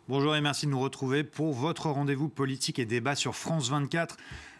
Bonjour et merci de nous retrouver pour votre rendez-vous politique et débat sur France 24.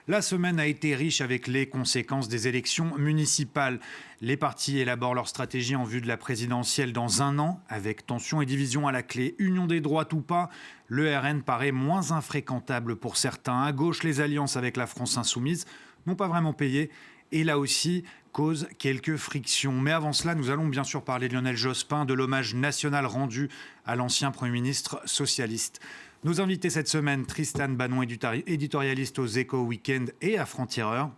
La semaine a été riche avec les conséquences des élections municipales. Les partis élaborent leur stratégie en vue de la présidentielle dans un an, avec tension et division à la clé. Union des droites ou pas, le RN paraît moins infréquentable pour certains. À gauche, les alliances avec la France insoumise n'ont pas vraiment payé. Et là aussi, cause quelques frictions. Mais avant cela, nous allons bien sûr parler de Lionel Jospin, de l'hommage national rendu à l'ancien Premier ministre socialiste. Nos invités cette semaine, Tristan Banon, éditorialiste aux Échos Week-end et à Franc-Tireur,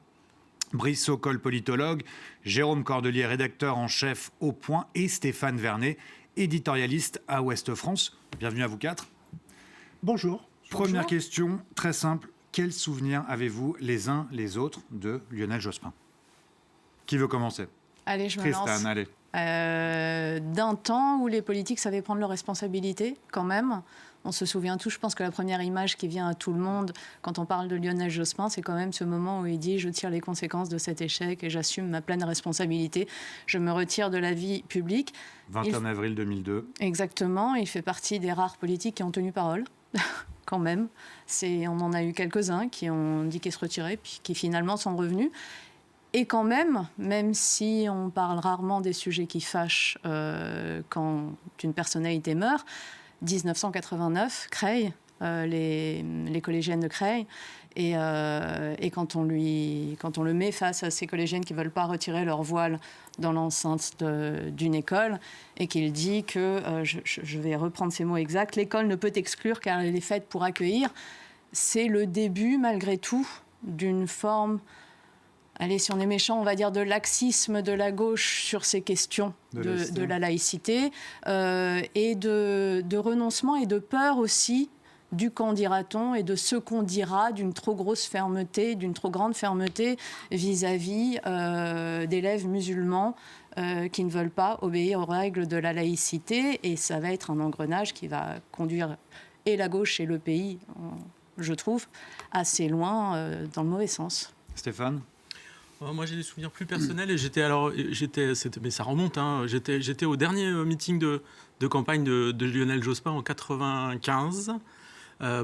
Brice Sokol, politologue, Jérôme Cordelier, rédacteur en chef au Point, et Stéphane Vernet, éditorialiste à Ouest France. Bienvenue à vous quatre. Bonjour. Première question, très simple. Quels souvenirs avez-vous les uns les autres de Lionel Jospin ? Qui veut commencer ? Allez, je me Tristan, lance. allez. D'un temps où les politiques savaient prendre leurs responsabilités, quand même. On se souvient tous, je pense que la première image qui vient à tout le monde quand on parle de Lionel Jospin, c'est quand même ce moment où il dit « Je tire les conséquences de cet échec et j'assume ma pleine responsabilité. Je me retire de la vie publique. » 21 avril 2002. Exactement. Il fait partie des rares politiques qui ont tenu parole. Quand même. On en a eu quelques-uns qui ont dit qu'ils se retiraient, puis qui finalement sont revenus. Et quand même si on parle rarement des sujets qui fâchent quand une personnalité meurt, 1989, Creil, les collégiennes de Creil, et quand on le met face à ces collégiennes qui ne veulent pas retirer leur voile dans l'enceinte d'une école, et qu'il dit que, je vais reprendre ces mots exacts, l'école ne peut exclure car elle est faite pour accueillir, c'est le début, malgré tout, d'une forme... Allez, si on est méchant, on va dire de laxisme de la gauche sur ces questions de la laïcité et de renoncement et de peur aussi du qu'en dira-t-on et de ce qu'on dira d'une trop grosse fermeté, d'une trop grande fermeté vis-à-vis d'élèves musulmans qui ne veulent pas obéir aux règles de la laïcité. Et ça va être un engrenage qui va conduire et la gauche et le pays, je trouve, assez loin dans le mauvais sens. Stéphane ? Moi, j'ai des souvenirs plus personnels mais ça remonte. J'étais au dernier meeting de campagne de Lionel Jospin en 95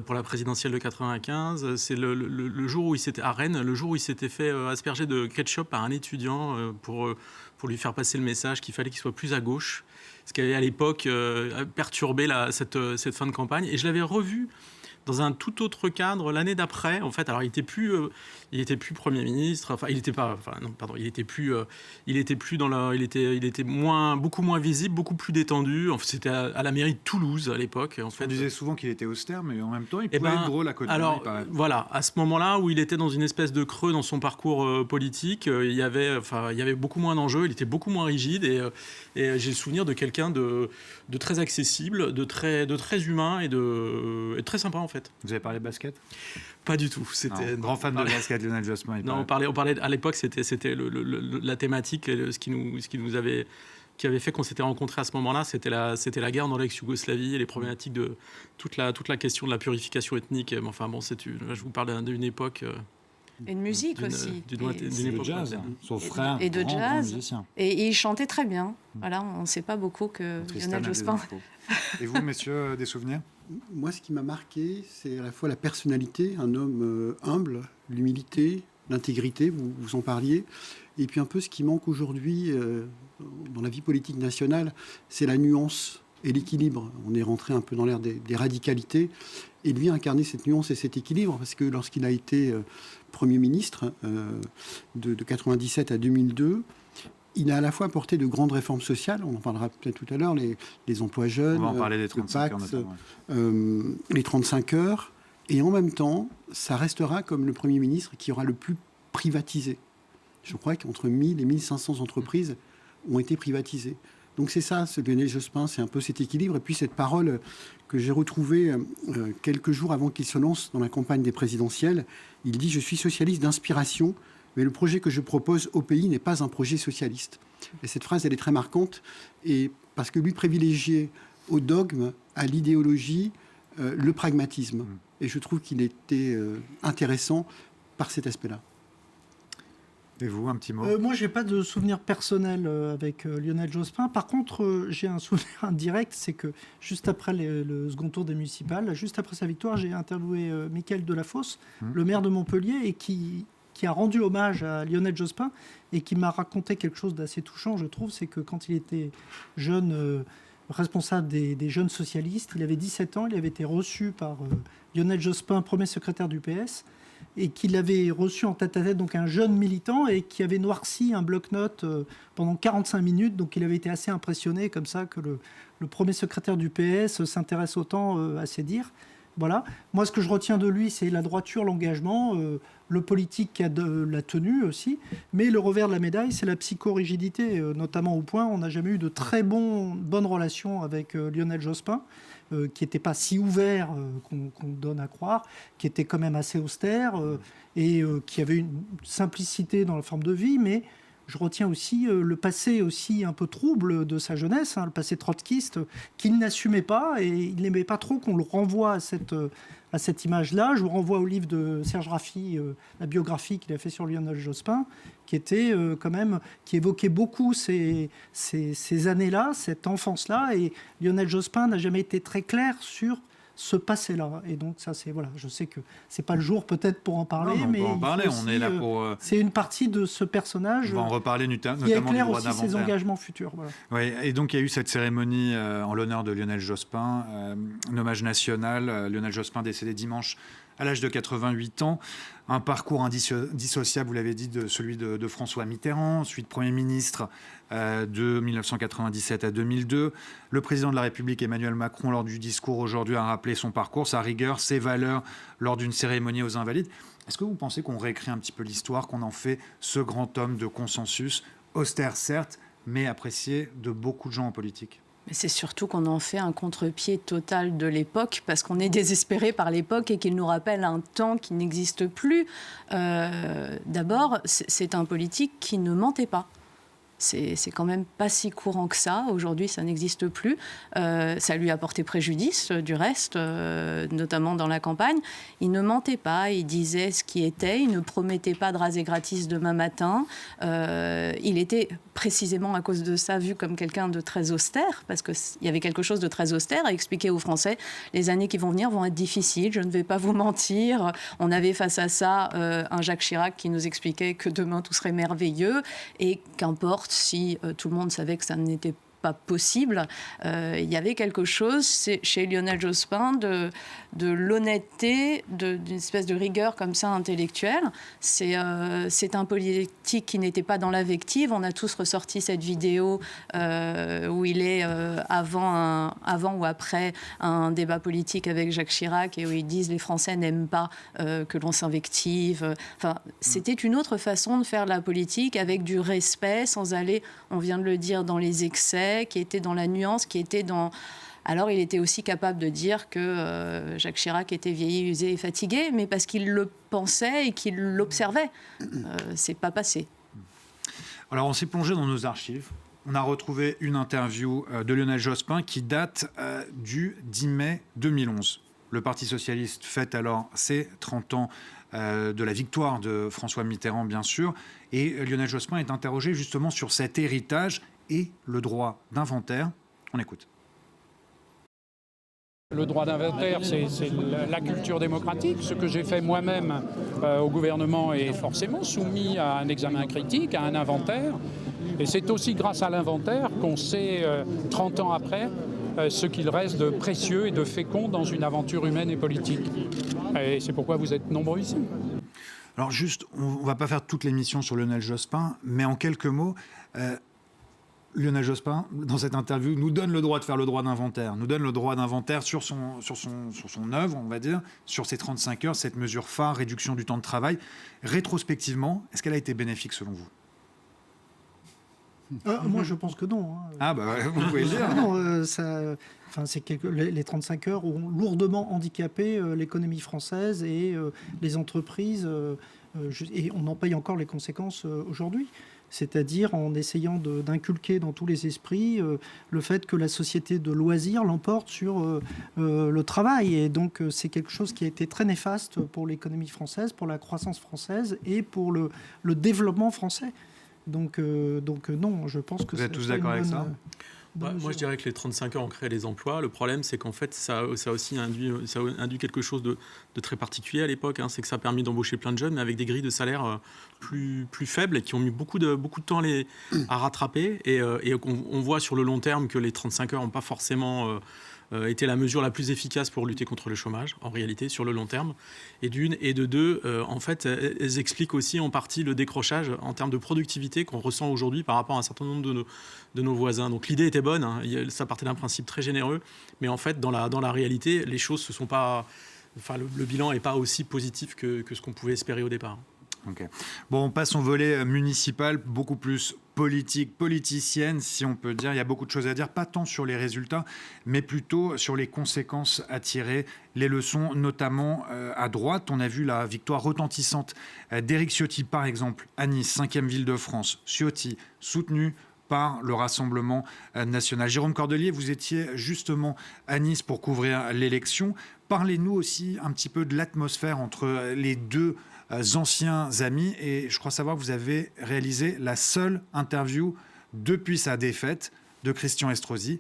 pour la présidentielle de 95. C'est le jour où il s'était à Rennes, le jour où il s'était fait asperger de ketchup par un étudiant pour lui faire passer le message qu'il fallait qu'il soit plus à gauche, ce qui avait à l'époque perturbé cette fin de campagne. Et je l'avais revu dans un tout autre cadre l'année d'après. En fait, alors il était plus Premier ministre. Enfin, il était beaucoup moins visible, beaucoup plus détendu. En fait, c'était à la mairie de Toulouse à l'époque. En fait, on disait souvent qu'il était austère, mais en même temps, il pouvait être drôle à côté. Alors, voilà, à ce moment-là où il était dans une espèce de creux dans son parcours politique, il y avait beaucoup moins d'enjeux. Il était beaucoup moins rigide et j'ai le souvenir de quelqu'un de très accessible, de très humain et de très sympa en fait. Vous avez parlé basket ? Pas du tout. C'était grand fan de basket, Lionel Jospin. Non, on parlait à l'époque, c'était la thématique, qui avait fait qu'on s'était rencontrés à ce moment-là, c'était la guerre dans l'ex-Yougoslavie et les problématiques de toute la question de la purification ethnique. Enfin bon, je vous parle d'une époque. Et de musique aussi. D'une époque jazz, son frère. Et de jazz. Musicien. Et il chantait très bien. Voilà, on ne sait pas beaucoup que Lionel Jospin. Et vous, messieurs, des souvenirs ? Moi, ce qui m'a marqué, c'est à la fois la personnalité, un homme humble, l'humilité, l'intégrité, vous en parliez, et puis un peu ce qui manque aujourd'hui dans la vie politique nationale, c'est la nuance et l'équilibre. On est rentré un peu dans l'ère des radicalités, et lui a incarné cette nuance et cet équilibre, parce que lorsqu'il a été Premier ministre de 97 à 2002, il a à la fois apporté de grandes réformes sociales, on en parlera peut-être tout à l'heure, les emplois jeunes, on va en parler des 35 heures notamment, les 35 heures, et en même temps, ça restera comme le Premier ministre qui aura le plus privatisé. Je crois qu'entre 1000 et 1500 entreprises ont été privatisées. Donc c'est ça, ce Lionel Jospin, c'est un peu cet équilibre, et puis cette parole que j'ai retrouvée quelques jours avant qu'il se lance dans la campagne des présidentielles. Il dit « Je suis socialiste d'inspiration ». Mais le projet que je propose au pays n'est pas un projet socialiste. Et cette phrase, elle est très marquante, et parce que lui privilégiait au dogme, à l'idéologie, le pragmatisme. Et je trouve qu'il était intéressant par cet aspect-là. Et vous, un petit mot? Moi, je n'ai pas de souvenir personnel avec Lionel Jospin. Par contre, j'ai un souvenir indirect, c'est que juste après le second tour des municipales, juste après sa victoire, j'ai interviewé Mickaël Delafosse, le maire de Montpellier, et qui a rendu hommage à Lionel Jospin et qui m'a raconté quelque chose d'assez touchant, je trouve, c'est que quand il était jeune responsable des jeunes socialistes, il avait 17 ans, il avait été reçu par Lionel Jospin, premier secrétaire du PS, et qu'il avait reçu en tête-à-tête donc un jeune militant et qui avait noirci un bloc-notes pendant 45 minutes. Donc il avait été assez impressionné comme ça que le premier secrétaire du PS s'intéresse autant à ses dires. Voilà. Moi, ce que je retiens de lui, c'est la droiture, l'engagement, le politique qui a de la tenue aussi. Mais le revers de la médaille, c'est la psychorigidité, notamment au point. On n'a jamais eu de très bonnes relations avec Lionel Jospin, qui n'était pas si ouvert qu'on donne à croire, qui était quand même assez austère et qui avait une simplicité dans la forme de vie, mais je retiens aussi le passé aussi un peu trouble de sa jeunesse, le passé trotskiste, qu'il n'assumait pas et il n'aimait pas trop qu'on le renvoie à cette image-là. Je vous renvoie au livre de Serge Raffi, la biographie qu'il a fait sur Lionel Jospin, qui était quand même, qui évoquait beaucoup ces années-là, cette enfance-là, et Lionel Jospin n'a jamais été très clair sur ce passé-là. Et donc ça, c'est voilà, je sais que c'est pas le jour peut-être pour en parler, non, mais on peut en parler. aussi, On est là pour. C'est une partie de ce personnage. On va en reparler notamment qui du éclaire droit aussi d'inventaire. ses engagements futurs. Voilà. Oui, et donc il y a eu cette cérémonie en l'honneur de Lionel Jospin, un hommage national. Lionel Jospin décédé dimanche à l'âge de 88 ans. Un parcours indissociable, vous l'avez dit, de celui de François Mitterrand, ensuite Premier ministre de 1997 à 2002. Le président de la République, Emmanuel Macron, lors du discours aujourd'hui, a rappelé son parcours, sa rigueur, ses valeurs lors d'une cérémonie aux Invalides. Est-ce que vous pensez qu'on réécrit un petit peu l'histoire, qu'on en fait ce grand homme de consensus, austère certes, mais apprécié de beaucoup de gens en politique? Mais c'est surtout qu'on en fait un contre-pied total de l'époque, parce qu'on est désespéré par l'époque et qu'il nous rappelle un temps qui n'existe plus. D'abord, c'est un politique qui ne mentait pas. C'est quand même pas si courant que ça. Aujourd'hui, ça n'existe plus. Ça lui a porté préjudice, du reste, notamment dans la campagne. Il ne mentait pas, il disait ce qui était, il ne promettait pas de raser gratis demain matin. Il était précisément à cause de ça vu comme quelqu'un de très austère, parce qu'il y avait quelque chose de très austère à expliquer aux Français. Les années qui vont venir vont être difficiles, je ne vais pas vous mentir. On avait face à ça un Jacques Chirac qui nous expliquait que demain tout serait merveilleux, et qu'importe si tout le monde savait que ça n'était pas possible. Il y avait quelque chose chez Lionel Jospin de l'honnêteté, d'une espèce de rigueur comme ça intellectuelle. C'est un politique qui n'était pas dans l'invective. On a tous ressorti cette vidéo où il est avant ou après un débat politique avec Jacques Chirac, et où ils disent les Français n'aiment pas que l'on s'invective. Enfin, c'était une autre façon de faire de la politique, avec du respect, sans aller, on vient de le dire, dans les excès, qui était dans la nuance, qui était dans... Alors, il était aussi capable de dire que Jacques Chirac était vieilli, usé et fatigué, mais parce qu'il le pensait et qu'il l'observait. C'est pas passé. Alors, on s'est plongé dans nos archives. On a retrouvé une interview de Lionel Jospin qui date du 10 mai 2011. Le Parti socialiste fête alors ses 30 ans de la victoire de François Mitterrand, bien sûr. Et Lionel Jospin est interrogé justement sur cet héritage et le droit d'inventaire. On écoute. Le droit d'inventaire, c'est la culture démocratique. Ce que j'ai fait moi-même au gouvernement est forcément soumis à un examen critique, à un inventaire. Et c'est aussi grâce à l'inventaire qu'on sait, 30 ans après, ce qu'il reste de précieux et de fécond dans une aventure humaine et politique. Et c'est pourquoi vous êtes nombreux ici. Alors juste, on ne va pas faire toute l'émission sur Lionel Jospin, mais en quelques mots... Lionel Jospin, dans cette interview, nous donne le droit de faire le droit d'inventaire, nous donne le droit d'inventaire sur son œuvre, on va dire, sur ses 35 heures, cette mesure phare, réduction du temps de travail. Rétrospectivement, est-ce qu'elle a été bénéfique selon vous ? Moi, je pense que non. Ah, bah, vous pouvez le dire. Non, les 35 heures ont lourdement handicapé l'économie française et les entreprises, et on en paye encore les conséquences aujourd'hui. c'est-à-dire en essayant d'inculquer dans tous les esprits le fait que la société de loisirs l'emporte sur le travail. Et donc c'est quelque chose qui a été très néfaste pour l'économie française, pour la croissance française et pour le développement français. Donc non, je pense que vous êtes tous d'accord avec ça? Moi, je dirais que les 35 heures ont créé les emplois. Le problème, c'est qu'en fait, ça a aussi induit quelque chose de très particulier à l'époque. C'est que ça a permis d'embaucher plein de jeunes, mais avec des grilles de salaire plus faibles et qui ont mis beaucoup de temps à rattraper. Et on voit sur le long terme que les 35 heures n'ont pas forcément été la mesure la plus efficace pour lutter contre le chômage, en réalité, sur le long terme. Et d'une, et de deux, en fait, elles expliquent aussi en partie le décrochage en termes de productivité qu'on ressent aujourd'hui par rapport à un certain nombre de nos voisins. Donc l'idée était bonne, ça partait d'un principe très généreux, mais en fait, dans la réalité, les choses se sont pas... Enfin, le bilan n'est pas aussi positif que ce qu'on pouvait espérer au départ. Okay. Bon, on passe au volet municipal, beaucoup plus politique, politicienne, si on peut dire. Il y a beaucoup de choses à dire, pas tant sur les résultats, mais plutôt sur les conséquences à tirer, les leçons, notamment à droite. On a vu la victoire retentissante d'Éric Ciotti, par exemple, à Nice, 5e ville de France. Ciotti, soutenu par le Rassemblement national. Jérôme Cordelier, vous étiez justement à Nice pour couvrir l'élection. Parlez-nous aussi un petit peu de l'atmosphère entre les deux anciens amis, et je crois savoir que vous avez réalisé la seule interview depuis sa défaite de Christian Estrosi.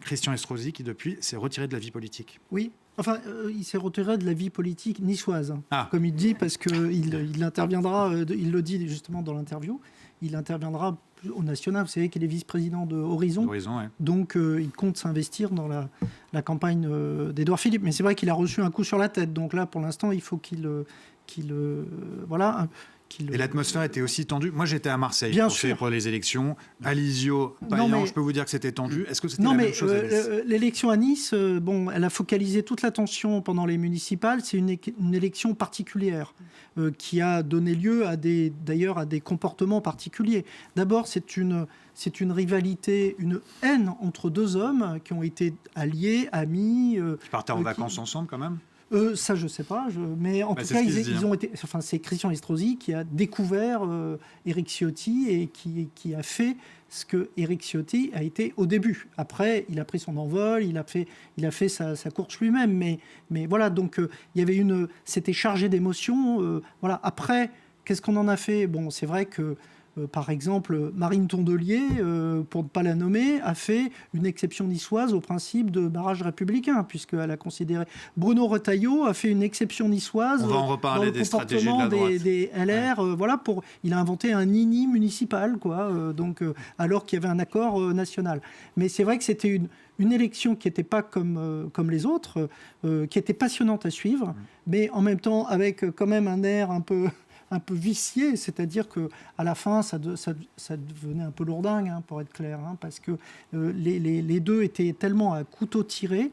Christian Estrosi qui depuis s'est retiré de la vie politique. Oui, enfin il s'est retiré de la vie politique niçoise, comme il dit, parce qu'il interviendra, il le dit justement dans l'interview, il interviendra au national. Vous savez qu'il est vice-président de Horizon, ouais. Donc il compte s'investir dans la campagne d'Édouard Philippe. Mais c'est vrai qu'il a reçu un coup sur la tête, donc là pour l'instant il faut qu'il et l'atmosphère était aussi tendue. Moi, j'étais à Marseille pour les élections. Alizio, Payan, je peux vous dire que c'était tendu. Est-ce que c'était la même chose à Nice ? L'élection à Nice, elle a focalisé toute l'attention pendant les municipales. C'est une élection particulière qui a donné lieu d'ailleurs à des comportements particuliers. D'abord, c'est une rivalité, une haine entre deux hommes qui ont été alliés, amis. Qui partaient en vacances ensemble quand même ? Ça, je ne sais pas. Mais en tout cas, ils ont été. Enfin, c'est Christian Estrosi qui a découvert Éric Ciotti et qui a fait ce que Éric Ciotti a été au début. Après, il a pris son envol, il a fait sa course lui-même. Mais voilà, donc il y avait c'était chargé d'émotions. Voilà. Après, qu'est-ce qu'on en a fait ? Bon, c'est vrai que. Par exemple, Marine Tondelier, pour ne pas la nommer, a fait une exception niçoise au principe de barrage républicain, puisqu'elle a considéré... Bruno Retailleau a fait une exception niçoise. On va en reparler des stratégies de la droite. Des LR. Ouais. Il a inventé un nini municipal, alors qu'il y avait un accord national. Mais c'est vrai que c'était une élection qui n'était pas comme les autres, qui était passionnante à suivre, mais en même temps avec quand même un air un peu vicié, c'est-à-dire qu'à la fin, ça devenait un peu lourdingue, pour être clair, parce que les deux étaient tellement à couteau tiré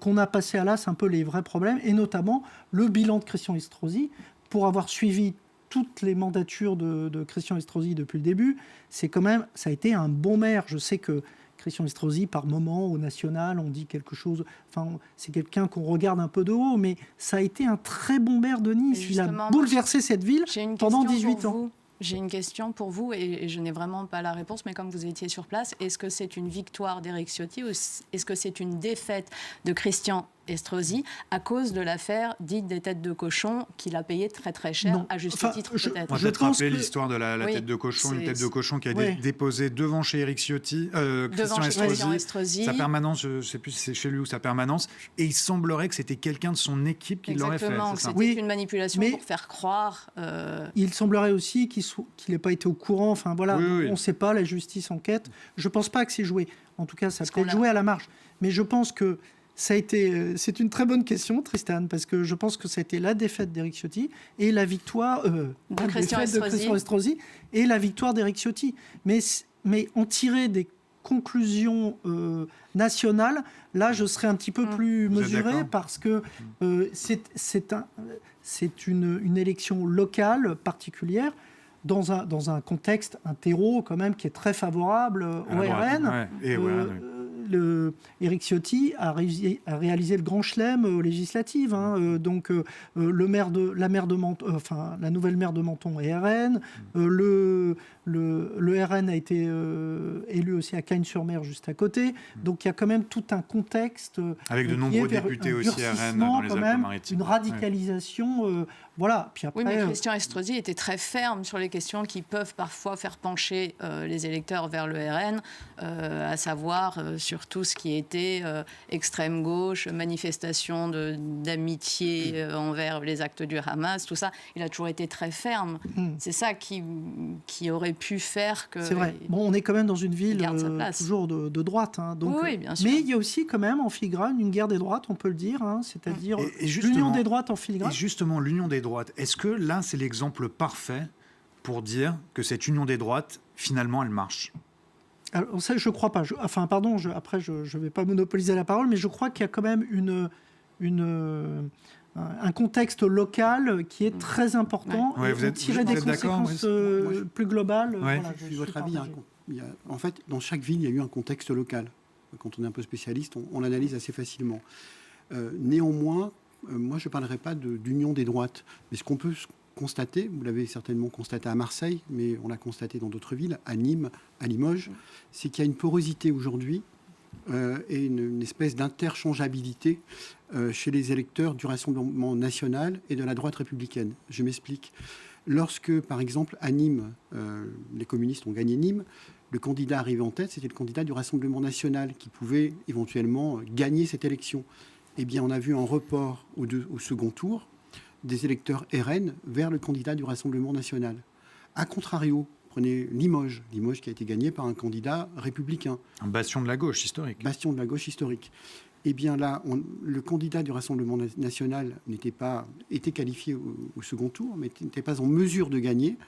qu'on a passé à l'as un peu les vrais problèmes, et notamment le bilan de Christian Estrosi. Pour avoir suivi toutes les mandatures de Christian Estrosi depuis le début, ça a été un bon maire. Je sais que Christian Estrosi, par moment, au national, on dit quelque chose... Enfin, c'est quelqu'un qu'on regarde un peu de haut, mais ça a été un très bon maire de Nice. Il a bouleversé cette ville pendant 18 ans. J'ai une question pour vous, et je n'ai vraiment pas la réponse, mais comme vous étiez sur place, est-ce que c'est une victoire d'Éric Ciotti ou est-ce que c'est une défaite de Christian Estrosi à cause de l'affaire dite des têtes de cochon qu'il a payé très très cher, à juste titre peut-être. On va peut-être rappeler l'histoire de la tête de cochon, une tête de cochon qui a été déposée devant chez Éric Ciotti, Christian Estrosi, sa permanence, je ne sais plus si c'est chez lui ou sa permanence, et il semblerait que c'était quelqu'un de son équipe qui l'aurait fait. Exactement, c'était une manipulation pour faire croire... Il semblerait aussi qu'il n'ait pas été au courant, on ne sait pas, la justice enquête. Je ne pense pas que c'est joué. En tout cas, ça peut être joué à la marge. Mais je pense que c'est une très bonne question, Tristan, parce que je pense que ça a été la défaite d'Éric Ciotti et la victoire de Christian Estrosi et la victoire d'Éric Ciotti. Mais en tirer des conclusions nationales, là, je serais un petit peu plus mesuré parce que c'est une élection locale particulière dans un contexte, un terreau quand même qui est très favorable au RN. Éric Ciotti a réalisé le grand chelem aux législatives. Donc la nouvelle maire de Menton est RN. Le RN a été élu aussi à Cagnes-sur-Mer, juste à côté. Donc il y a quand même tout un contexte. Avec de nombreux députés aussi RN dans les Alpes-Maritimes. Une radicalisation. Voilà. Puis après, oui, mais Christian Estrosi était très ferme sur les questions qui peuvent parfois faire pencher les électeurs vers le RN, à savoir sur tout ce qui était extrême gauche, manifestation d'amitié envers les actes du Hamas, tout ça. Il a toujours été très ferme. C'est ça qui aurait pu faire que... C'est vrai. Bon, on est quand même dans une ville toujours de droite. Donc, oui, bien sûr. Mais il y a aussi quand même en filigrane une guerre des droites, on peut le dire, c'est-à-dire l'union des droites en filigrane. Et justement, l'union des droites, est-ce que là, c'est l'exemple parfait pour dire que cette union des droites, finalement, elle marche? Alors, ça, je ne crois pas. Après, je ne vais pas monopoliser la parole, mais je crois qu'il y a quand même un contexte local qui est très important. Ouais, vous êtes tirer des conséquences plus globales. Ouais. Voilà, Je suis votre avis. En fait, dans chaque ville, il y a eu un contexte local. Quand on est un peu spécialiste, on l'analyse assez facilement. Néanmoins, moi, je ne parlerai pas d'union des droites. Mais ce qu'on peut constater, vous l'avez certainement constaté à Marseille, mais on l'a constaté dans d'autres villes, à Nîmes, à Limoges, c'est qu'il y a une porosité aujourd'hui et une espèce d'interchangeabilité chez les électeurs du Rassemblement national et de la droite républicaine. Je m'explique. Lorsque, par exemple, à Nîmes, les communistes ont gagné Nîmes, le candidat arrivé en tête, c'était le candidat du Rassemblement national qui pouvait éventuellement gagner cette élection. Eh bien, on a vu un report au second tour des électeurs RN vers le candidat du Rassemblement national. A contrario, prenez Limoges qui a été gagné par un candidat républicain. Un bastion de la gauche historique. Bastion de la gauche historique. Eh bien là, le candidat du Rassemblement national était qualifié au second tour, mais n'était pas en mesure de gagner.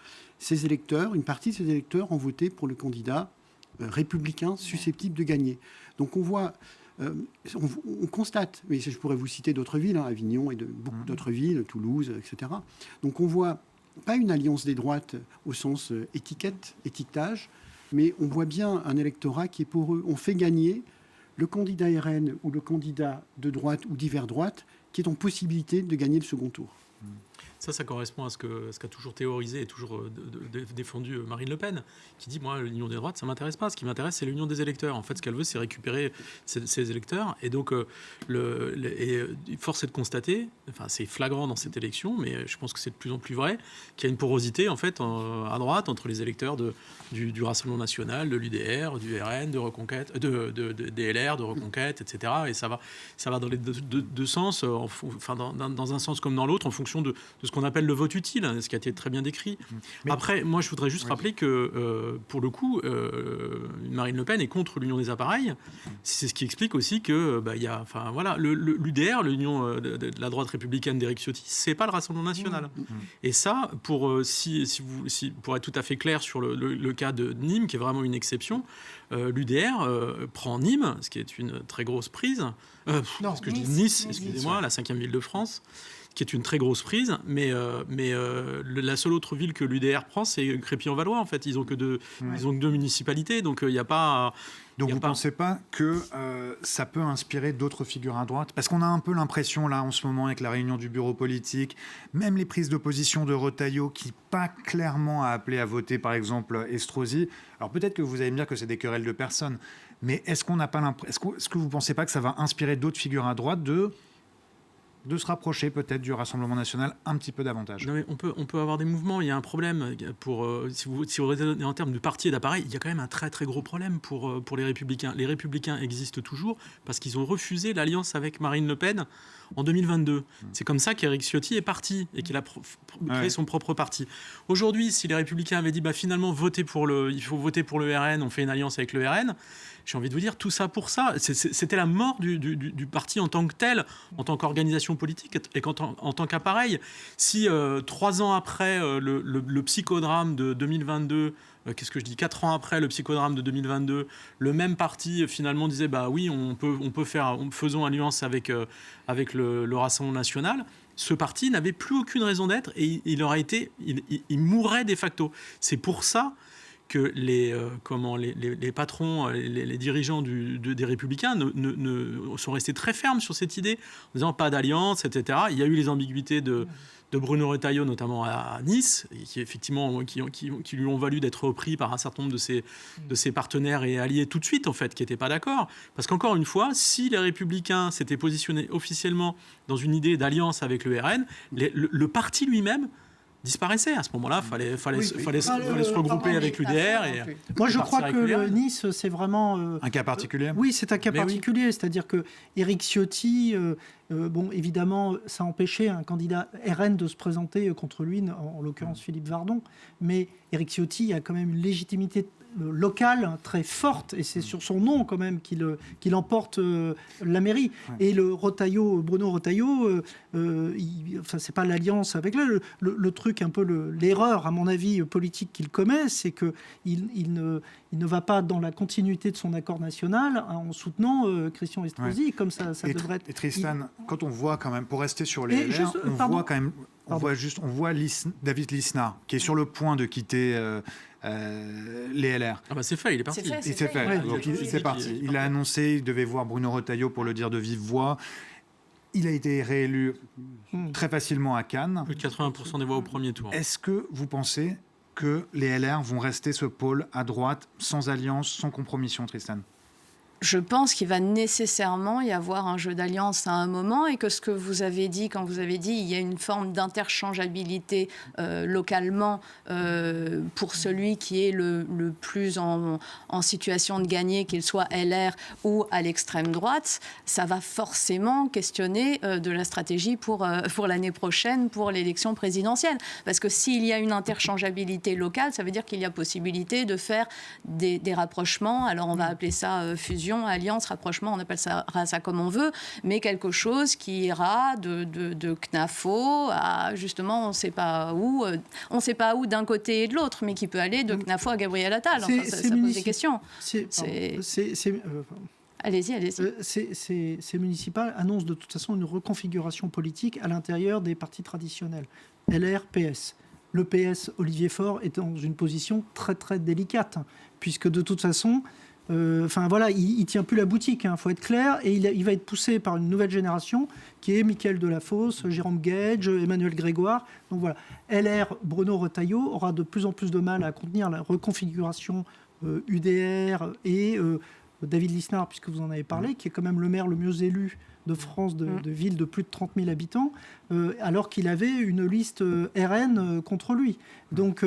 Une partie de ses électeurs ont voté pour le candidat républicain susceptible de gagner. Donc on voit... on constate, mais je pourrais vous citer d'autres villes, Avignon et beaucoup d'autres villes, Toulouse, etc. Donc on voit pas une alliance des droites au sens étiquetage, mais on voit bien un électorat qui est pour eux. On fait gagner le candidat RN ou le candidat de droite ou d'hiver droite qui est en possibilité de gagner le second tour. Ça correspond à ce qu'a toujours théorisé et toujours défendu Marine Le Pen, qui dit, moi, l'union des droites, ça ne m'intéresse pas. Ce qui m'intéresse, c'est l'union des électeurs. En fait, ce qu'elle veut, c'est récupérer ces électeurs. Et donc, force est de constater, enfin, c'est flagrant dans cette élection, mais je pense que c'est de plus en plus vrai, qu'il y a une porosité, en fait, à droite, entre les électeurs du Rassemblement national, de l'UDR, du RN, de Reconquête, des LR, de Reconquête, etc. Et ça va dans les deux sens, dans un sens comme dans l'autre, en fonction de ce qu'on appelle le vote utile, ce qui a été très bien décrit. Après, moi, je voudrais juste rappeler que, pour le coup, Marine Le Pen est contre l'union des appareils. C'est ce qui explique aussi que, l'UDR, l'union de la droite républicaine d'Éric Ciotti, c'est pas le Rassemblement national. Et ça, pour être tout à fait clair sur le cas de Nîmes, qui est vraiment une exception, l'UDR prend Nîmes, ce qui est une très grosse prise. Nice, excusez-moi, la 5e ville de France, qui est une très grosse prise, mais la seule autre ville que l'UDR prend, c'est Crépy-en-Valois, en fait. Ils ont que deux municipalités, donc il n'y a pas... Donc vous ne pensez pas que ça peut inspirer d'autres figures à droite? Parce qu'on a un peu l'impression, là, en ce moment, avec la réunion du bureau politique, même les prises d'opposition de Retailleau, qui pas clairement a appelé à voter, par exemple, Estrosi. Alors peut-être que vous allez me dire que c'est des querelles de personnes, mais est-ce qu'on n'a pas l'impression... Est-ce que vous ne pensez pas que ça va inspirer d'autres figures à droite de se rapprocher peut-être du Rassemblement national un petit peu davantage? Non, mais on peut avoir des mouvements. Il y a un problème si vous raisonnez en termes de parti et d'appareil, il y a quand même un très très gros problème pour les Républicains. Les Républicains existent toujours parce qu'ils ont refusé l'alliance avec Marine Le Pen en 2022. C'est comme ça qu'Éric Ciotti est parti et qu'il a créé son propre parti. Aujourd'hui, si les Républicains avaient dit finalement il faut voter pour le RN, on fait une alliance avec le RN, j'ai envie de vous dire, tout ça pour ça. C'était la mort du parti en tant que tel, en tant qu'organisation politique et en tant qu'appareil. Si 3 ans après le psychodrame de 2022, 4 ans après le psychodrame de 2022, le même parti finalement disait oui, on peut faire, faisons alliance avec le Rassemblement national. Ce parti n'avait plus aucune raison d'être et il mourrait de facto. C'est pour ça que les patrons, les dirigeants des Républicains sont restés très fermes sur cette idée, en disant pas d'alliance, etc. Il y a eu les ambiguïtés de Bruno Retailleau, notamment à Nice, qui effectivement qui lui ont valu d'être repris par un certain nombre de ses partenaires et alliés tout de suite, en fait, qui n'étaient pas d'accord. Parce qu'encore une fois, si les Républicains s'étaient positionnés officiellement dans une idée d'alliance avec le RN, le parti lui-même disparaissait. À ce moment-là, il fallait se regrouper avec l'UDR. Moi, je crois que Nice, c'est vraiment... un cas particulier. Oui, c'est un cas particulier. Oui. C'est-à-dire que Éric Ciotti, évidemment, ça empêchait un candidat RN de se présenter contre lui, en l'occurrence Philippe Vardon. Mais Éric Ciotti a quand même une légitimité locale très forte, et c'est sur son nom quand même qu'il emporte la mairie. Ouais. Et Bruno Retailleau, c'est pas l'alliance avec le truc, un peu l'erreur, à mon avis, politique qu'il commet, c'est qu'il ne va pas dans la continuité de son accord national en soutenant Christian Estrosi, comme ça devrait être. Et Tristan, quand on voit quand même, pour rester sur les LR, on voit quand même... On voit David Lisnard qui est sur le point de quitter les LR. Ah bah c'est fait, il est parti. C'est fait. Ouais. Donc c'est parti. Il a annoncé, il devait voir Bruno Retailleau pour le dire de vive voix. Il a été réélu très facilement à Cannes. Plus de 80% des voix au premier tour. Est-ce que vous pensez que les LR vont rester ce pôle à droite, sans alliance, sans compromission, Tristan ? Je pense qu'il va nécessairement y avoir un jeu d'alliance à un moment, et que ce que vous avez dit, quand vous avez dit il y a une forme d'interchangeabilité localement pour celui qui est le plus en situation de gagner, qu'il soit LR ou à l'extrême droite, ça va forcément questionner de la stratégie pour l'année prochaine, pour l'élection présidentielle. Parce que s'il y a une interchangeabilité locale, ça veut dire qu'il y a possibilité de faire des rapprochements. Alors on va appeler ça fusion, alliance, rapprochement, on appelle ça comme on veut, mais quelque chose qui ira de CNAFO à justement on ne sait pas où d'un côté et de l'autre, mais qui peut aller de CNAFO à Gabriel Attal. Enfin, ça pose des questions. Allez-y. Ces municipales annoncent de toute façon une reconfiguration politique à l'intérieur des partis traditionnels. LR, PS. Le PS, Olivier Faure, est dans une position très très délicate, puisque de toute façon... il tient plus la boutique, faut être clair, et il va être poussé par une nouvelle génération qui est Mickaël Delafosse, Jérôme Guedj, Emmanuel Grégoire. Donc voilà, LR, Bruno Retailleau aura de plus en plus de mal à contenir la reconfiguration UDR et David Lisnard, puisque vous en avez parlé, qui est quand même le maire le mieux élu de France, de ville de plus de 30 000 habitants, alors qu'il avait une liste RN contre lui. Donc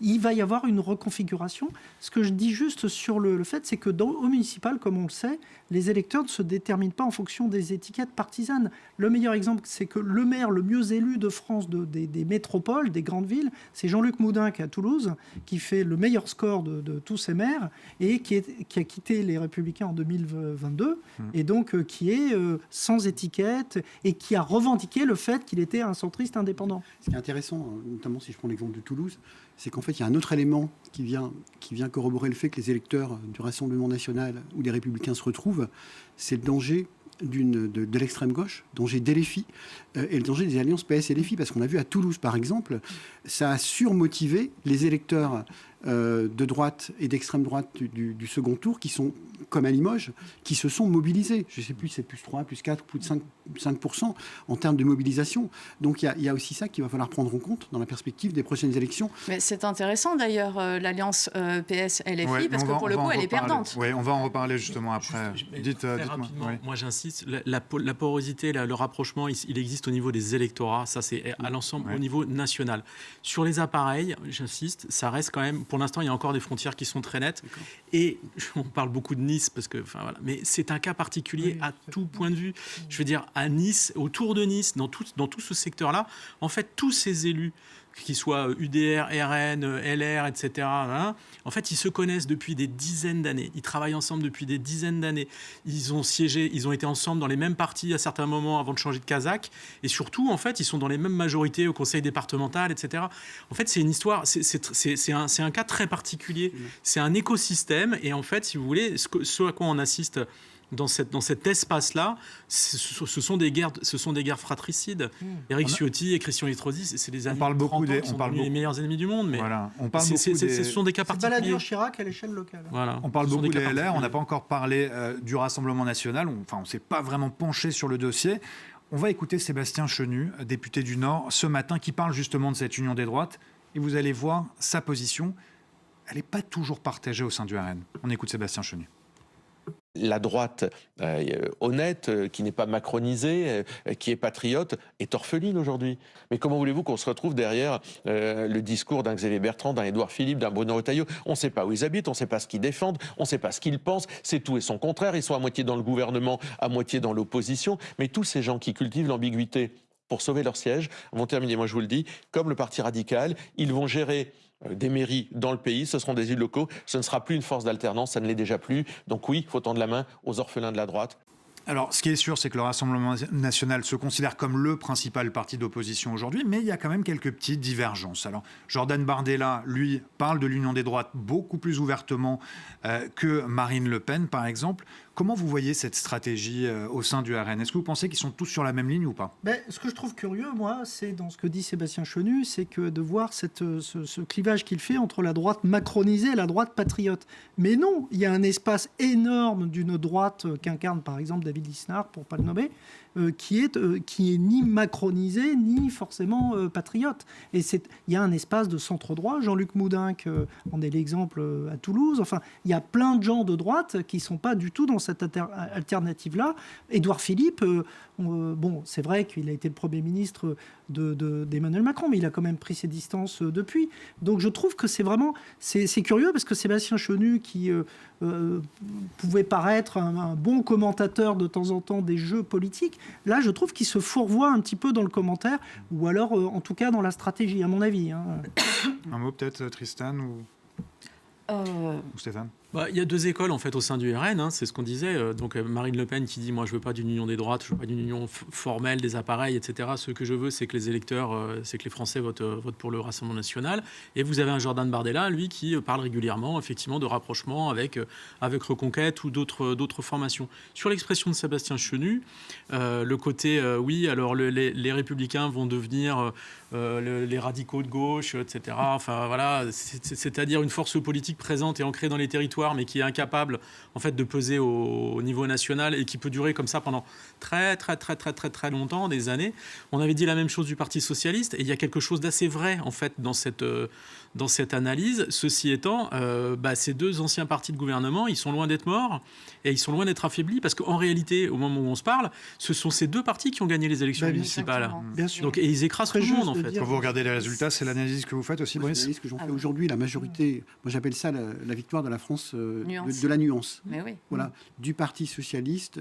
il va y avoir une reconfiguration. Ce que je dis juste sur le fait, c'est que au municipal, comme on le sait, les électeurs ne se déterminent pas en fonction des étiquettes partisanes. Le meilleur exemple, c'est que le maire le mieux élu de France, des métropoles, des grandes villes, c'est Jean-Luc Moudin qui est à Toulouse, qui fait le meilleur score de tous ces maires, et qui a quitté les Républicains en 2022, et donc qui est sans étiquette, et qui a revendiqué le fait qu'il était un centriste indépendant. Ce qui est intéressant, notamment si je prends l'exemple de Toulouse, c'est qu'en fait, il y a un autre élément qui vient corroborer le fait que les électeurs du Rassemblement national ou des Républicains se retrouvent, c'est le danger de l'extrême gauche, danger des LFI, et le danger des alliances PS et LFI, parce qu'on a vu à Toulouse, par exemple, ça a surmotivé les électeurs de droite et d'extrême droite du second tour, qui sont, comme à Limoges, qui se sont mobilisés. Je ne sais plus, c'est plus 3, plus 4, plus de 5% en termes de mobilisation. Donc il y a aussi ça qu'il va falloir prendre en compte dans la perspective des prochaines élections. Mais c'est intéressant d'ailleurs, l'alliance PS-LFI, parce que pour le coup, elle est perdante. Oui, on va en reparler justement après. Dites-moi. Oui. Moi, j'insiste, la porosité, le rapprochement, il existe au niveau des électorats. Ça, c'est à l'ensemble, au niveau national. Sur les appareils, j'insiste, ça reste quand même... Pour l'instant, il y a encore des frontières qui sont très nettes. D'accord. Et on parle beaucoup de Nice, parce que, mais c'est un cas particulier à tout point de vue. Je veux dire, à Nice, autour de Nice, dans tout ce secteur-là, en fait, tous ces élus, qu'ils soient UDR, RN, LR, etc., en fait, ils se connaissent depuis des dizaines d'années. Ils travaillent ensemble depuis des dizaines d'années. Ils ont siégé, ils ont été ensemble dans les mêmes partis à certains moments avant de changer de casaque. Et surtout, en fait, ils sont dans les mêmes majorités au conseil départemental, etc. En fait, c'est une histoire, c'est un cas très particulier. C'est un écosystème. Et en fait, si vous voulez, ce à quoi on assiste dans cet espace-là, ce sont des guerres fratricides. Éric Ciotti et Christian Estrosi, c'est des années 30 ans, sont les meilleurs ennemis du monde, mais voilà. On parle ce sont des cas C'est particuliers. Balladur Chirac à l'échelle locale. Voilà. On parle Ce sont beaucoup des des cas LR, on n'a particuliers. pas encore parlé du Rassemblement national, on ne s'est pas vraiment penché sur le dossier. On va écouter Sébastien Chenu, député du Nord, ce matin, qui parle justement de cette union des droites, et vous allez voir sa position, elle n'est pas toujours partagée au sein du RN. On écoute Sébastien Chenu. La droite honnête, qui n'est pas macronisée, qui est patriote, est orpheline aujourd'hui. Mais comment voulez-vous qu'on se retrouve derrière le discours d'un Xavier Bertrand, d'un Édouard Philippe, d'un Bruno Retailleau? On ne sait pas où ils habitent, on ne sait pas ce qu'ils défendent, on ne sait pas ce qu'ils pensent. C'est tout et son contraire. Ils sont à moitié dans le gouvernement, à moitié dans l'opposition. Mais tous ces gens qui cultivent l'ambiguïté pour sauver leur siège vont terminer, moi je vous le dis, comme le Parti radical. Ils vont gérer des mairies dans le pays, ce seront des élus locaux, ce ne sera plus une force d'alternance, ça ne l'est déjà plus. Donc oui, il faut tendre la main aux orphelins de la droite. Alors, ce qui est sûr, c'est que le Rassemblement national se considère comme le principal parti d'opposition aujourd'hui, mais il y a quand même quelques petites divergences. Alors, Jordan Bardella, lui, parle de l'union des droites beaucoup plus ouvertement que Marine Le Pen, par exemple. Comment vous voyez cette stratégie au sein du RN? Est-ce que vous pensez qu'ils sont tous sur la même ligne ou pas? Ce que je trouve curieux, moi, c'est dans ce que dit Sébastien Chenu, c'est que de voir ce clivage qu'il fait entre la droite macronisée et la droite patriote. Mais non, il y a un espace énorme d'une droite qu'incarne par exemple David Lisnard, pour ne pas le nommer, qui est ni macronisé ni forcément patriote. Et il y a un espace de centre-droit. Jean-Luc Moudenc en est l'exemple à Toulouse. Enfin, il y a plein de gens de droite qui ne sont pas du tout dans cette alternative-là. Édouard Philippe, bon, c'est vrai qu'il a été le Premier ministre d'Emmanuel Macron, mais il a quand même pris ses distances depuis. Donc je trouve que c'est curieux, parce que Sébastien Chenu, qui pouvait paraître un bon commentateur de temps en temps des jeux politiques, là je trouve qu'il se fourvoie un petit peu dans le commentaire, ou alors en tout cas dans la stratégie, à mon avis. Un mot peut-être, Tristan ou Stéphane? Il y a deux écoles en fait au sein du RN, hein, c'est ce qu'on disait. Donc Marine Le Pen qui dit moi je veux pas d'une union des droites, je veux pas d'une union formelle des appareils, etc. Ce que je veux c'est que les électeurs, c'est que les Français votent pour le Rassemblement national. Et vous avez un Jordan Bardella, lui, qui parle régulièrement effectivement de rapprochement avec Reconquête ou d'autres formations. Sur l'expression de Sébastien Chenu, le côté oui, alors les Républicains vont devenir les radicaux de gauche, etc. Enfin voilà, c'est-à-dire une force politique présente et ancrée dans les territoires, mais qui est incapable en fait de peser au niveau national et qui peut durer comme ça pendant très longtemps, des années. On avait dit la même chose du Parti socialiste, et il y a quelque chose d'assez vrai en fait dans cette analyse. Ceci étant, ces deux anciens partis de gouvernement, ils sont loin d'être morts et ils sont loin d'être affaiblis, parce qu'en réalité, au moment où on se parle, ce sont ces deux partis qui ont gagné les élections municipales. Bien sûr. Donc, et ils écrasent tout le monde en fait. Quand vous regardez les résultats, c'est l'analyse que vous faites aussi, Brice? C'est l'analyse que j'en fais aujourd'hui. La majorité, moi j'appelle ça la victoire de la France de la nuance. Mais oui. Voilà, du Parti socialiste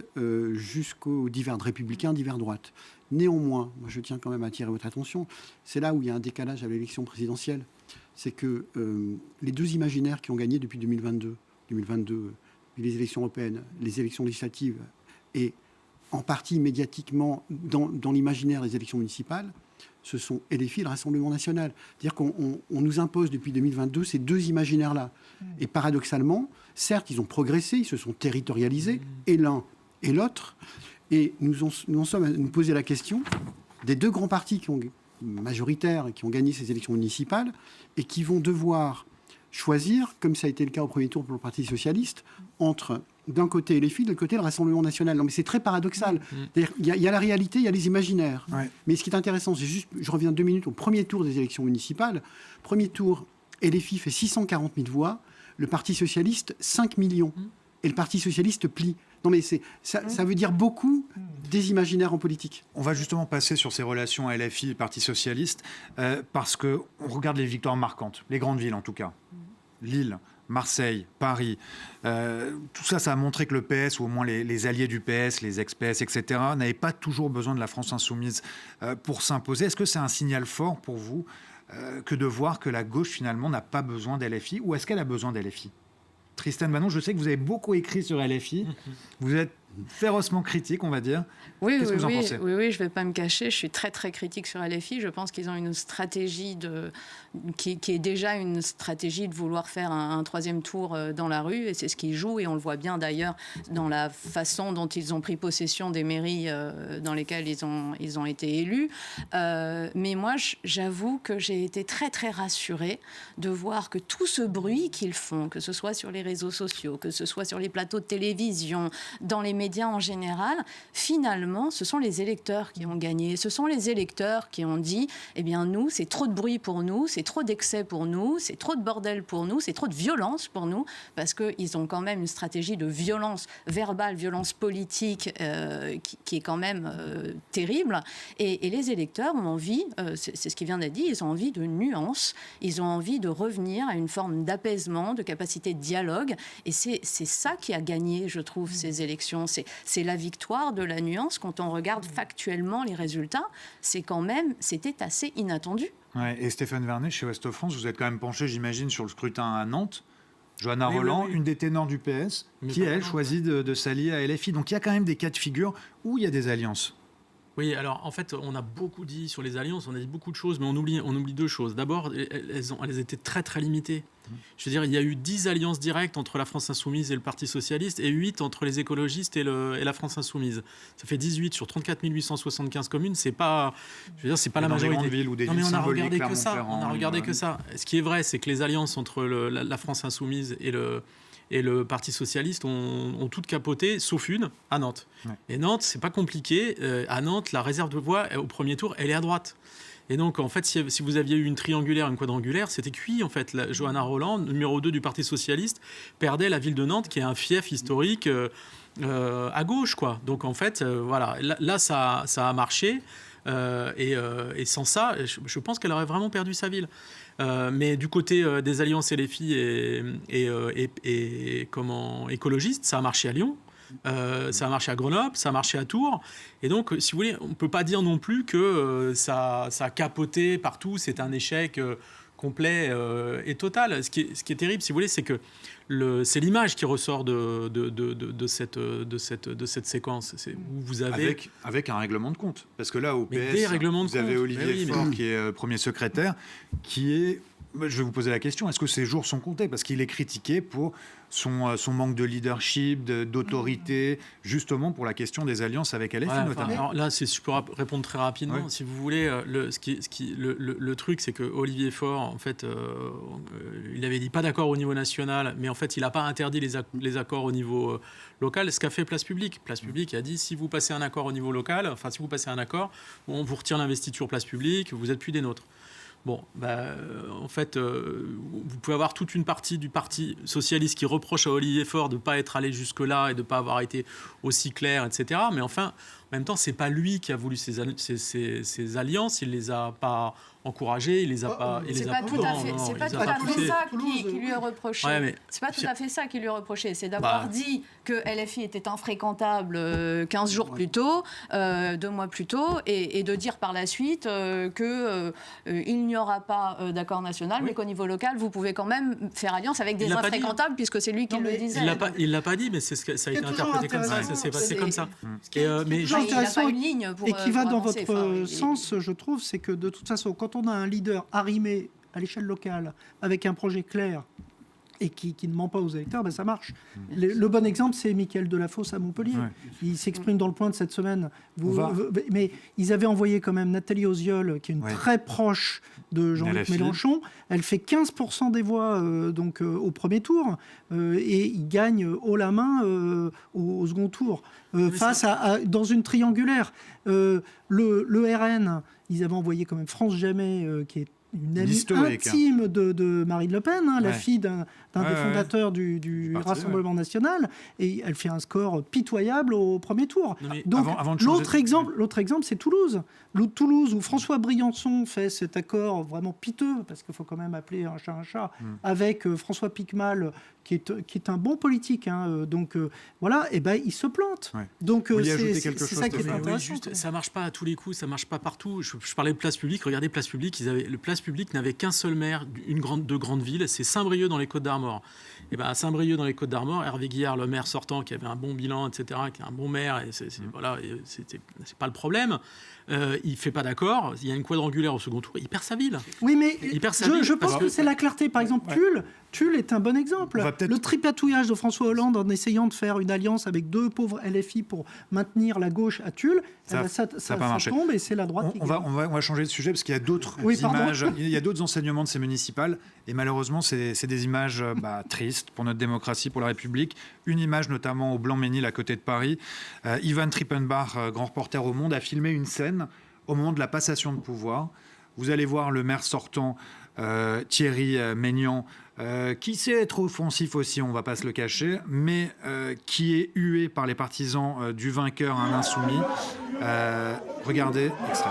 jusqu'aux divers républicains, divers droites. Néanmoins, moi je tiens quand même à attirer votre attention, c'est là où il y a un décalage à l'élection présidentielle. C'est que les deux imaginaires qui ont gagné depuis 2022, les élections européennes, les élections législatives, et en partie médiatiquement dans l'imaginaire des élections municipales, ce sont LFI et le Rassemblement national. C'est-à-dire qu'on nous impose depuis 2022 ces deux imaginaires-là. Et paradoxalement, certes, ils ont progressé, ils se sont territorialisés, et l'un et l'autre. Et nous en sommes à nous poser la question des deux grands partis majoritaires qui ont gagné ces élections municipales et qui vont devoir choisir, comme ça a été le cas au premier tour pour le Parti socialiste, entre d'un côté LFI, de l'autre côté le Rassemblement national. Non, mais c'est très paradoxal. Il y a la réalité, il y a les imaginaires. Ouais. Mais ce qui est intéressant, c'est juste, je reviens 2 minutes au premier tour des élections municipales. Premier tour, LFI fait 640 000 voix, le Parti socialiste 5 millions. Et le Parti socialiste plie. Non, mais ça veut dire beaucoup des imaginaires en politique. On va justement passer sur ces relations à LFI et Parti socialiste, parce qu'on regarde les victoires marquantes, les grandes villes en tout cas. Lille, Marseille, Paris, tout ça, ça a montré que le PS, ou au moins les alliés du PS, les ex-PS, etc., n'avaient pas toujours besoin de la France insoumise pour s'imposer. Est-ce que c'est un signal fort pour vous que de voir que la gauche, finalement, n'a pas besoin d'LFI, ou est-ce qu'elle a besoin d'LFI? Tristan Banon, je sais que vous avez beaucoup écrit sur LFI. Vous êtes férocement critique, on va dire. Oui, Qu'est-ce que vous en pensez ? oui, je ne vais pas me cacher. Je suis très, très critique sur LFI. Je pense qu'ils ont une stratégie qui est déjà une stratégie de vouloir faire un troisième tour dans la rue. Et c'est ce qu'ils jouent. Et on le voit bien d'ailleurs dans la façon dont ils ont pris possession des mairies dans lesquelles ils ont été élus. Mais moi, j'avoue que j'ai été très, très rassurée de voir que tout ce bruit qu'ils font, que ce soit sur les réseaux sociaux, que ce soit sur les plateaux de télévision, dans les médias en général, finalement, ce sont les électeurs qui ont gagné. Ce sont les électeurs qui ont dit « Eh bien, nous, c'est trop de bruit pour nous, c'est trop d'excès pour nous, c'est trop de bordel pour nous, c'est trop de violence pour nous. » Parce qu'ils ont quand même une stratégie de violence verbale, violence politique qui est quand même terrible. Et les électeurs ont envie, c'est ce qui vient d'être dit, ils ont envie de nuances, ils ont envie de revenir à une forme d'apaisement, de capacité de dialogue. Et c'est ça qui a gagné, je trouve, ces élections. C'est la victoire de la nuance. Quand on regarde factuellement les résultats, c'était assez inattendu. Ouais, et Stéphane Vernet, chez Ouest France, vous êtes quand même penché, j'imagine, sur le scrutin à Nantes. Johanna Rolland, une des ténors du PS, qui, elle, choisit de s'allier à LFI. Donc il y a quand même des cas de figure où il y a des alliances. Oui, alors en fait, on a beaucoup dit sur les alliances, on a dit beaucoup de choses, mais on oublie deux choses. D'abord, elles étaient très très limitées. Je veux dire, il y a eu 10 alliances directes entre la France Insoumise et le Parti Socialiste et 8 entre les écologistes et la France Insoumise. Ça fait 18 sur 34 875 communes, c'est pas, je veux dire, c'est pas la majorité. Villes ou des non, mais villes on a regardé que ça. Clermont-Ferrand, On a regardé que ça. Ce qui est vrai, c'est que les alliances entre la France Insoumise et le Parti Socialiste ont toutes capoté, sauf une, à Nantes. Ouais. Et Nantes, c'est pas compliqué. À Nantes, la réserve de voix, au premier tour, elle est à droite. Et donc, en fait, si vous aviez eu une triangulaire, une quadrangulaire, c'était cuit, en fait. Johanna Rolland, numéro 2 du Parti Socialiste, perdait la ville de Nantes, qui est un fief historique à gauche, quoi. Donc, en fait, voilà. Là, ça a marché. Et sans ça, je pense qu'elle aurait vraiment perdu sa ville. Mais du côté des alliances LFI et écologistes, ça a marché à Lyon. Ça a marché à Grenoble, ça a marché à Tours. Et donc, si vous voulez, on ne peut pas dire non plus que ça a capoté partout. C'est un échec complet et total. Ce qui est terrible, si vous voulez, c'est que c'est l'image qui ressort de cette séquence. Où vous avez... avec un règlement de compte. Parce que là, au PS, vous avez Olivier Faure, qui est premier secrétaire, qui est... Je vais vous poser la question, est-ce que ces jours sont comptés ? Parce qu'il est critiqué pour son manque de leadership, d'autorité, justement pour la question des alliances avec LFI notamment. Alors là, je peux répondre très rapidement. Si vous voulez, le truc, c'est que Olivier Faure, en fait, il avait dit pas d'accord au niveau national, mais en fait, il n'a pas interdit les accords au niveau local. Ce qu'a fait Place Publique. Place Publique a dit, si vous passez un accord au niveau local, enfin, si vous passez un accord, on vous retire l'investiture Place Publique, vous n'êtes plus des nôtres. Bon, en fait, vous pouvez avoir toute une partie du Parti socialiste qui reproche à Olivier Faure de ne pas être allé jusque-là et de ne pas avoir été aussi clair, etc. Mais enfin, en même temps, ce n'est pas lui qui a voulu ces alliances, il ne les a pas encouragées, il les a pas... C'est pas tout à fait ça qui lui est reproché. Ouais, c'est pas tout à fait ça qui lui est reproché. C'est d'avoir dit que LFI était infréquentable 15 jours plus tôt, 2 mois plus tôt, et de dire par la suite qu'il n'y aura pas d'accord national, mais qu'au niveau local, vous pouvez quand même faire alliance avec des infréquentables, puisque c'est lui qui le disait. Il ne l'a pas dit, mais ça a été interprété comme ça. C'est passé comme ça. Mais intéressant et qui va dans votre sens, je trouve, c'est que de toute façon, quand on a un leader arrimé à l'échelle locale avec un projet clair et qui ne ment pas aux électeurs, ça marche. Le bon exemple, c'est Mickaël Delafosse à Montpellier. Ouais. Il s'exprime dans le Point de cette semaine. Mais ils avaient envoyé quand même Nathalie Oziol, qui est une très proche de Jean-Luc Mélenchon. Elle fait 15% des voix au premier tour et il gagne haut la main au second tour. Dans une triangulaire. Le RN, ils avaient envoyé quand même France Jamais, qui est une amie intime de Marine Le Pen, la fille d'un des fondateurs du Rassemblement national, et elle fait un score pitoyable au premier tour. Donc l'autre exemple, c'est Toulouse. Toulouse, où François Briançon fait cet accord vraiment piteux, parce qu'il faut quand même appeler un chat, avec François Piquemal, qui est un bon politique. Voilà, et il se plante. Ouais. Donc c'est ça qui est intéressant. Ça marche pas à tous les coups, ça marche pas partout. Je parlais de Place Publique. Regardez Place Publique, place publique n'avait qu'un seul maire de grande ville, c'est Saint-Brieuc dans les Côtes-d'Armor. Et ben à Saint-Brieuc dans les Côtes-d'Armor, Hervé Guillard, le maire sortant, qui avait un bon bilan, etc., qui est un bon maire, et c'est pas le problème. Il fait pas d'accord. Il y a une quadrangulaire au second tour. Il perd sa ville. Oui, mais Il perd sa ville je pense parce que c'est la clarté. Par exemple, Tulle est un bon exemple. Le tripatouillage de François Hollande en essayant de faire une alliance avec 2 pauvres LFI pour maintenir la gauche à Tulle, ça tombe et c'est la droite qui gagne. On va changer de sujet parce qu'il y a d'autres images, il y a d'autres enseignements de ces municipales et malheureusement c'est des images tristes pour notre démocratie, pour la République. Une image notamment au Blanc-Ménil à côté de Paris. Ivan Trippenbach, grand reporter au Monde, a filmé une scène au moment de la passation de pouvoir. Vous allez voir le maire sortant, Thierry Maignan, qui sait être offensif aussi, on ne va pas se le cacher, mais qui est hué par les partisans du vainqueur, un insoumis. Regardez, extrait.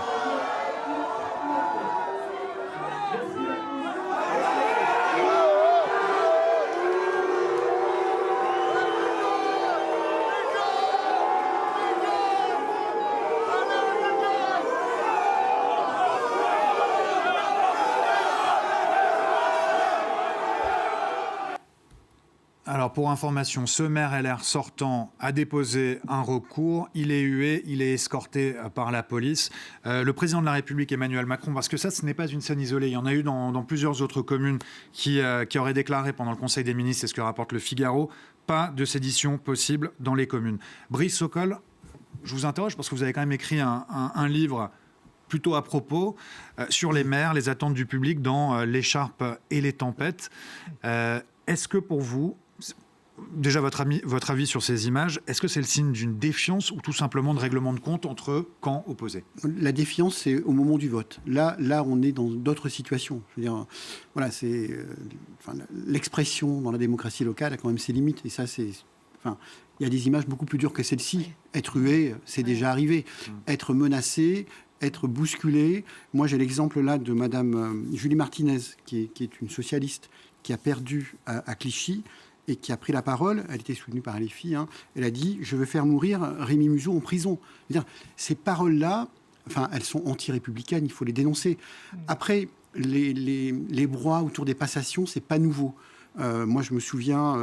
Alors pour information, ce maire LR sortant a déposé un recours, il est hué, il est escorté par la police. Le président de la République Emmanuel Macron, parce que ça ce n'est pas une scène isolée, il y en a eu dans plusieurs autres communes qui auraient déclaré pendant le Conseil des ministres, c'est ce que rapporte le Figaro, pas de sédition possible dans les communes. Brice Sokol, je vous interroge parce que vous avez quand même écrit un livre plutôt à propos sur les maires, les attentes du public dans L'écharpe et les tempêtes. Est-ce que pour vous, déjà votre avis sur ces images, est-ce que c'est le signe d'une défiance ou tout simplement de règlement de compte entre camps opposés ? La défiance, c'est au moment du vote. Là, on est dans d'autres situations. Je veux dire, voilà, l'expression dans la démocratie locale a quand même ses limites. Et ça, il y a des images beaucoup plus dures que celle-ci. Être hué, c'est déjà arrivé. Être menacé, être bousculé. Moi, j'ai l'exemple là de Madame Julie Martinez, qui est une socialiste, qui a perdu à Clichy et qui a pris la parole. Elle était soutenue par les filles. Elle a dit « Je veux faire mourir Rémi Muzeau en prison ». Ces paroles-là, elles sont anti-républicaines, il faut les dénoncer. Après, les broies autour des passations, c'est pas nouveau. Moi, je me souviens,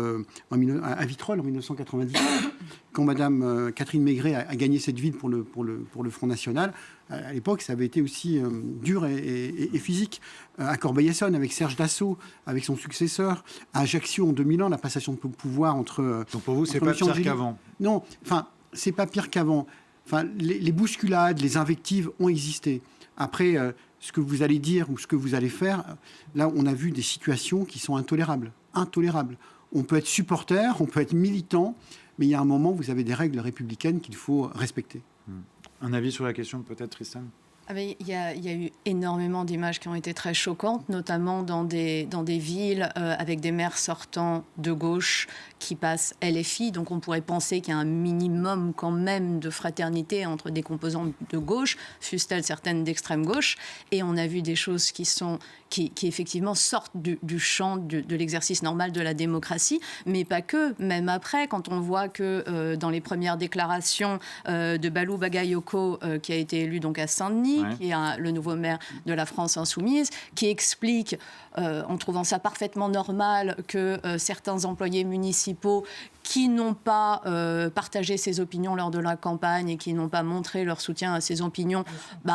à Vitrolles, en 1990, quand Madame Catherine Maigret a gagné cette ville pour le Front National, à l'époque, ça avait été aussi dur et physique. À Corbeil-Essonnes, avec Serge Dassault, avec son successeur. À Ajaccio, en 2001, la passation de pouvoir entre... Donc pour vous, c'est pas pire qu'avant ? Non, c'est pas pire qu'avant. Les bousculades, les invectives ont existé. Après, ce que vous allez dire ou ce que vous allez faire, là, on a vu des situations qui sont intolérables. On peut être supporter, on peut être militant, mais il y a un moment où vous avez des règles républicaines qu'il faut respecter. Un avis sur la question, peut-être, Tristan ? Il y a eu énormément d'images qui ont été très choquantes, notamment dans des villes avec des maires sortants de gauche qui passent LFI. Donc on pourrait penser qu'il y a un minimum quand même de fraternité entre des composantes de gauche, fussent-elles certaines d'extrême gauche. Et on a vu des choses qui effectivement sortent du champ de l'exercice normal de la démocratie, mais pas que. Même après, quand on voit que dans les premières déclarations de Balou Bagayoko, qui a été élu donc à Saint-Denis, qui est le nouveau maire de la France insoumise, qui explique, en trouvant ça parfaitement normal, que certains employés municipaux qui n'ont pas partagé ses opinions lors de la campagne et qui n'ont pas montré leur soutien à ses opinions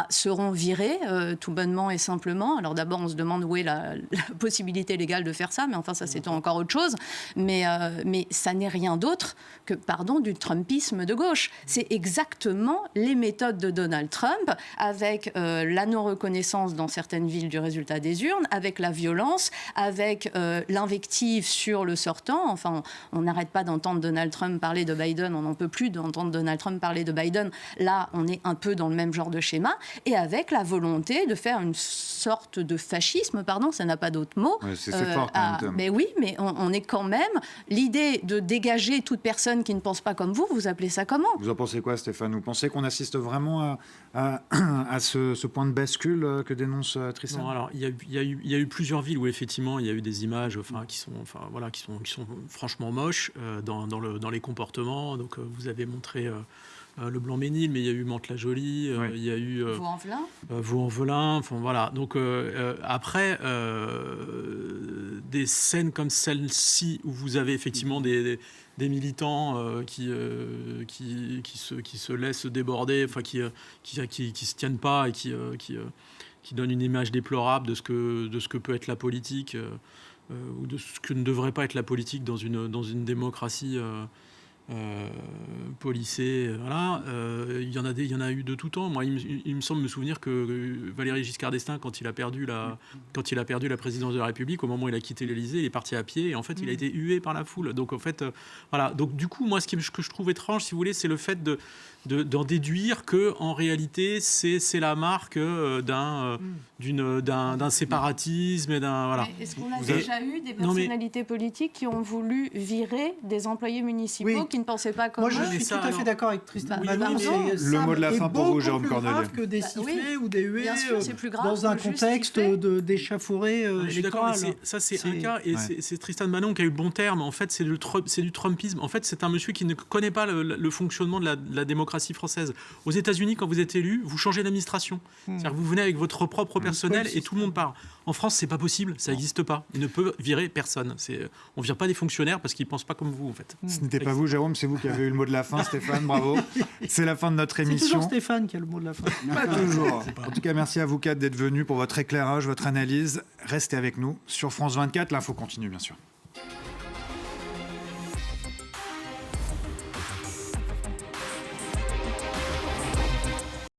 seront virés, tout bonnement et simplement. Alors d'abord, on se demande où est la possibilité légale de faire ça, mais enfin, ça, c'est encore autre chose. Mais ça n'est rien d'autre que, du trumpisme de gauche. C'est exactement les méthodes de Donald Trump, avec la non-reconnaissance dans certaines villes du résultat des urnes, avec la violence, avec l'invective sur le sortant. Enfin, on n'arrête pas d'entendre Donald Trump parler de Biden, on n'en peut plus d'entendre Donald Trump parler de Biden. Là, on est un peu dans le même genre de schéma, et avec la volonté de faire une sorte de fascisme, ça n'a pas d'autre mot. Ouais, c'est fort quand même. Mais oui, mais on est quand même... L'idée de dégager toute personne qui ne pense pas comme vous appelez ça comment ? Vous en pensez quoi, Stéphane ? Vous pensez qu'on assiste vraiment à ce point de bascule que dénonce Tristan ? Non, alors il y a eu plusieurs villes où effectivement il y a eu des images qui sont franchement moches dans les comportements. Donc vous avez montré le Blanc-Ménil, mais il y a eu Mantes-la-Jolie, il y a eu Vaux-en-Velin. Enfin voilà. Donc après, des scènes comme celle-ci où vous avez effectivement des militants qui se laissent déborder, enfin qui se tiennent pas et qui donnent une image déplorable de ce que peut être la politique ou de ce que ne devrait pas être la politique dans une démocratie policée. Voilà. Il y en a eu de tout temps. Moi, il me semble me souvenir que Valéry Giscard d'Estaing, quand il a perdu la présidence de la République, au moment où il a quitté l'Élysée, il est parti à pied et en fait, il a été hué par la foule. Donc en fait, voilà. Donc du coup, moi, ce que je trouve étrange, si vous voulez, c'est le fait d'en déduire que en réalité, c'est la marque d'un séparatisme et d'un voilà. Mais est-ce qu'on a déjà eu des personnalités politiques qui ont voulu virer des employés municipaux qui ne pensaient pas comme eux? Moi, je suis tout à fait d'accord avec Tristan. Le mot de la fin pour vous, Jérôme Cornelier. Grave que des sifflets ou des huées dans un contexte d'échauffourée électoral. Ça, c'est un cas, et c'est Tristan Manon qui a eu le bon terme. En fait, c'est du Trumpisme. En fait, c'est un monsieur qui ne connaît pas le fonctionnement de la démocratie française. Aux États-Unis, quand vous êtes élu, vous changez d'administration. C'est-à-dire que vous venez avec votre propre personnel et tout le monde part. En France, c'est pas possible, ça n'existe pas. Il ne peut virer personne. On ne vire pas des fonctionnaires parce qu'ils ne pensent pas comme vous, en fait. Ce n'était pas vous, Jérôme, c'est vous qui avez eu le mot de la fin, Stéphane, bravo. C'est la fin de notre émission. C'est toujours Stéphane qui a le mot de la fin. Pas toujours. En tout cas, merci à vous quatre d'être venus pour votre éclairage, votre analyse. Restez avec nous sur France 24, l'info continue, bien sûr.